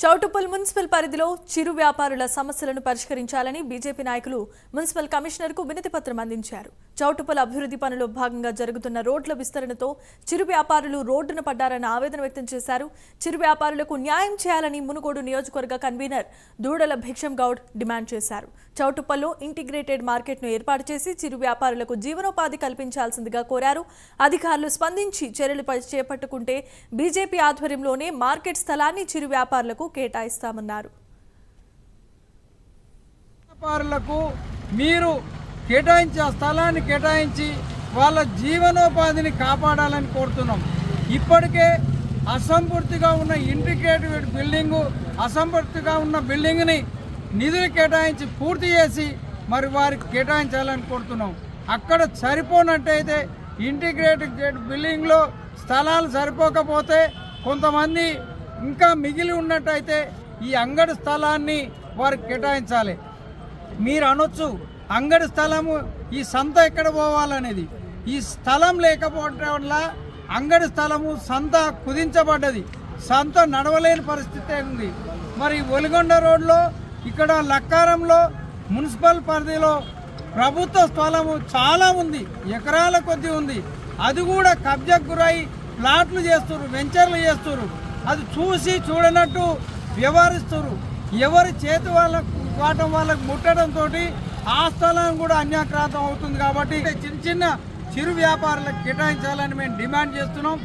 Choutuppal municipal పరిధిలో చిరు వ్యాపారుల సమస్యలను పరిష్కరించాలని బీజేపీ నాయకులు మున్సిపల్ కమిషనర్కు వినతి పత్రం అందించారు. చౌటుప్పల్ అభివృద్ధి పనుల్లో భాగంగా జరుగుతున్న రోడ్ల విస్తరణతో చిరు వ్యాపారులు రోడ్డున పడ్డారన్న ఆవేదన వ్యక్తం చేశారు. చిరు వ్యాపారులకు న్యాయం చేయాలని మునుగోడు నియోజకవర్గ కన్వీనర్ దూడల భిక్షం గౌడ్ డిమాండ్ చేశారు. చౌటుప్పల్లో ఇంటిగ్రేటెడ్ మార్కెట్ను ఏర్పాటు చేసి చిరు వ్యాపారులకు జీవనోపాధి కల్పించాల్సిందిగా కోరారు. అధికారులు స్పందించి చర్యలు చేపట్టుకుంటే బీజేపీ ఆధ్వర్యంలోనే మార్కెట్ స్థలాన్ని చిరు వ్యాపారులకు కేటాయిస్తామన్నారు. వ్యాపారులకు మీరు కేటాయించే స్థలాన్ని కేటాయించి వాళ్ళ జీవనోపాధిని కాపాడాలని కోరుతున్నాం. ఇప్పటికే అసంపూర్తిగా ఉన్న ఇంటిగ్రేటెడ్ బిల్డింగు అసంపూర్తిగా ఉన్న బిల్డింగ్ని నిధులు కేటాయించి పూర్తి చేసి మరి వారికి కేటాయించాలని కోరుతున్నాం. అక్కడ సరిపోనట్టయితే ఇంటిగ్రేటెడ్ బిల్డింగ్లో స్థలాలు సరిపోకపోతే కొంతమంది ఇంకా మిగిలి ఉన్నట్టయితే ఈ అంగడి స్థలాన్ని వారికి కేటాయించాలి. మీరు అనొచ్చు అంగడి స్థలము ఈ సంత ఎక్కడ పోవాలనేది. ఈ స్థలం లేకపోవడం వల్ల అంగడి స్థలము సంత కుదించబడ్డది, సంత నడవలేని పరిస్థితి ఉంది. మరి ఒలిగొండ రోడ్లో ఇక్కడ లక్కారంలో మున్సిపల్ పరిధిలో ప్రభుత్వ స్థలము చాలా ఉంది, ఎకరాల కొద్దీ ఉంది. అది కూడా కబ్జాకు గురై ప్లాట్లు చేస్తున్నారు, వెంచర్లు చేస్తున్నారు. అది చూసి చూడనట్టు వ్యవహరిస్తారు. ఎవరి చేతి వాళ్ళకు ముట్టడంతో ఆ స్థలం కూడా అన్యాక్రాంతం అవుతుంది. కాబట్టి చిన్న చిరు వ్యాపారులకు కేటాయించాలని మేము డిమాండ్ చేస్తున్నాం.